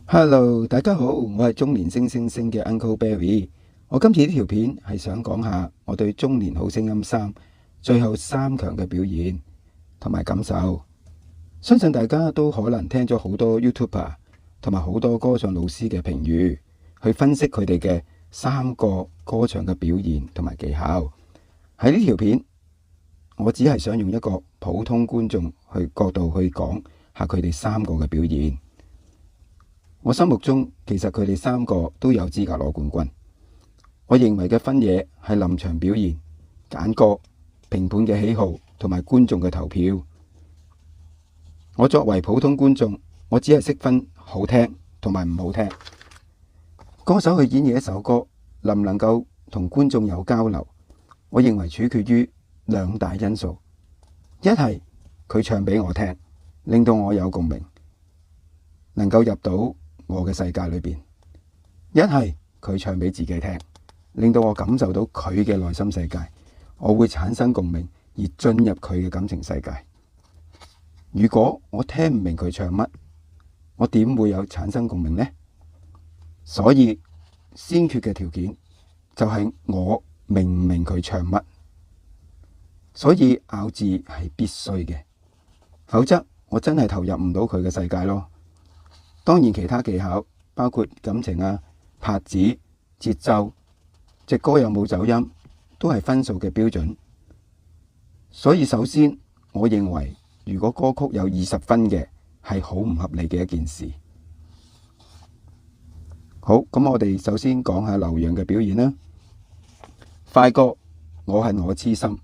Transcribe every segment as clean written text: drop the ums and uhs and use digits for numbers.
Hello，大家好，我係中年星星星嘅 Uncle Barry。我今次呢條片係想講下我對中年好聲音3最後3強嘅表現同埋感受。相信大家都可能聽咗好多 YouTuber 同埋好多歌唱老師嘅評語，去分析佢哋嘅3個歌唱嘅表現同埋技巧。喺呢條片，我只係想用一個普通觀眾去角度去講下佢哋3個嘅表現。我心目中其實佢哋3個都有資格攞冠軍。我認為嘅分野係臨場表現、揀歌、評判嘅喜好同埋觀眾嘅投票。我作為普通觀眾，我只係識分好聽同埋唔好聽。歌手去演繹一首歌，能唔能夠同觀眾有交流，我認為取決於2大因素。一係佢唱俾我聽，令到我有共鳴，能夠入到我嘅世界裏邊；一係佢唱俾自己聽，令到我感受到佢嘅內心世界，我會產生共鳴而進入佢嘅感情世界。如果我聽唔明佢唱乜，我點會有產生共鳴呢？所以先決嘅條件就係我明唔明佢唱乜，所以咬字係必須嘅，否則我真係投入唔到佢嘅世界咯。當然其他技巧包括感情啊、拍子、節奏、隻歌有冇走音，都係分數嘅標準。所以首先我認為如果歌曲有20分嘅，係好唔合理嘅一件事。好，咁我哋首先講下劉洋嘅表現啦。快歌我係我痴心，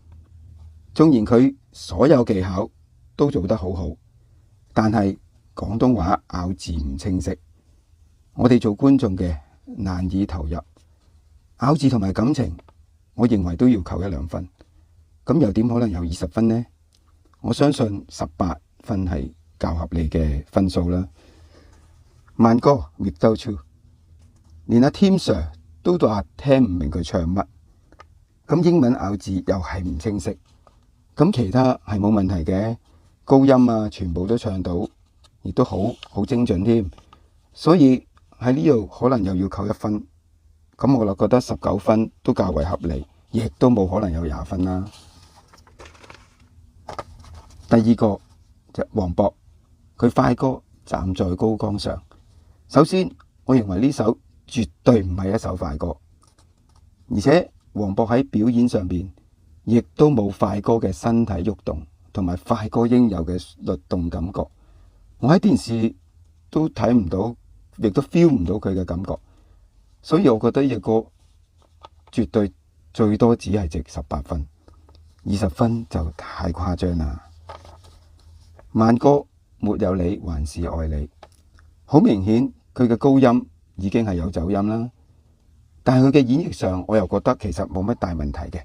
縱然佢所有技巧都做得好好，但係廣東話咬字唔清晰，我哋做觀眾嘅難以投入。咬字同埋感情，我認為都要扣1-2分，咁又點可能有20分呢？我相信18分係較合理嘅分數啦。慢歌亦都錯，連阿 Tim Sir 都話聽唔明佢唱乜，咁英文咬字又係唔清晰，咁其他係冇問題嘅，高音啊全部都唱到，亦都好精準添，所以喺呢度可能又要扣1分，咁我就覺得19分都較為合理，亦都冇可能有20分啦。第二個就黃渤，佢快歌站在高崗上。首先我認為呢首絕對唔係一首快歌，而且黃渤喺表演上邊亦都冇快歌嘅身體喐動同埋快歌應有嘅律動感覺。我喺電視都睇唔到，亦都 feel 唔到佢嘅感覺，所以我覺得呢隻歌絕對最多只係值18分，20分就太誇張啦。慢歌沒有你還是愛你，好明顯佢嘅高音已經係有走音啦，但係佢嘅演繹上我又覺得其實冇乜大問題嘅，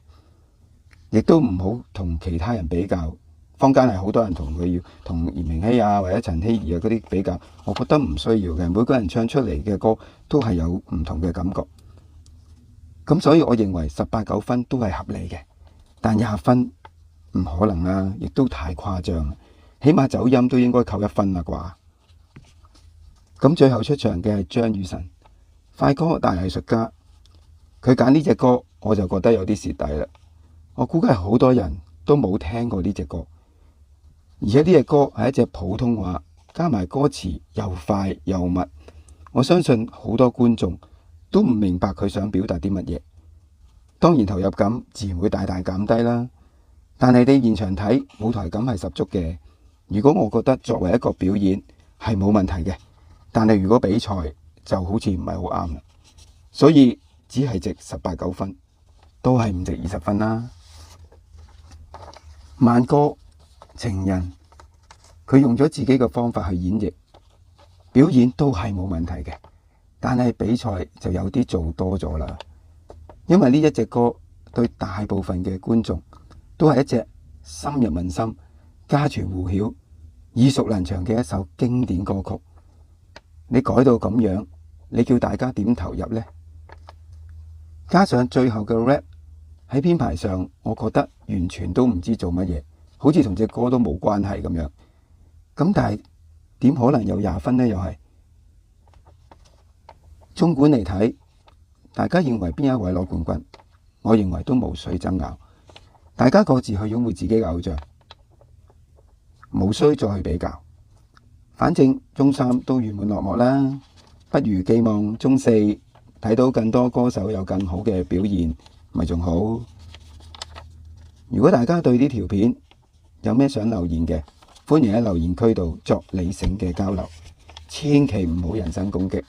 亦都唔好同其他人比較。坊間係好多人同佢要同炎明熹啊或者陳僖儀啊嗰啲比較，我覺得唔需要嘅。每個人唱出嚟嘅歌都係有唔同嘅感覺，咁所以我認為18-9分都係合理嘅，但20分唔可能啦，亦都太誇張，起碼走音都應該扣1分啦啩。咁最後出場嘅係張雨晨，快歌大藝術家，佢揀呢隻歌我就覺得有啲蝕底啦。我估計係好多人都冇聽過呢隻歌，而且呢隻歌係一隻普通話，加埋歌詞又快又密，我相信好多觀眾都唔明白佢想表達啲乜嘢。當然投入感自然會大大減低啦，但係你現場睇舞台感係十足嘅。如果我覺得作為一個表演係冇問題嘅，但係如果比賽就好似唔係好啱啦，所以只係值18-9分，都係唔值20分啦。慢歌情人，佢用咗自己嘅方法去演繹，表演都係冇問題嘅，但係比賽就有啲做多咗啦。因為呢一隻歌對大部分嘅觀眾都係一隻深入民心、家傳戶曉、耳熟能詳嘅一首經典歌曲。你改到咁樣，你叫大家點投入呢？加上最後嘅 rap 喺編排上，我覺得完全都唔知做乜嘢，好似同隻歌都冇關係咁樣。咁但係點可能有20分呢？又係縱觀嚟睇，大家認為邊一位攞冠軍？我認為都無需爭拗，大家各自去擁護自己嘅偶像，無需再去比較。反正中三都圓滿落幕啦，不如寄望中四睇到更多歌手有更好嘅表現，咪仲好。如果大家對呢條片有咩想留言嘅，歡迎喺留言區度作理性嘅交流，千祈唔好人身攻擊。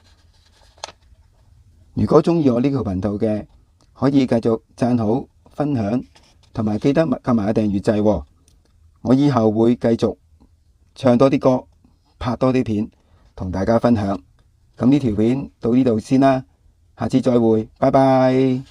如果鍾意我呢個頻道嘅，可以繼續讚好、分享，同埋記得撳埋訂閱掣喎。我以後會繼續唱多啲歌，拍多啲片，同大家分享。咁呢條片到呢度先啦，下次再會，拜拜。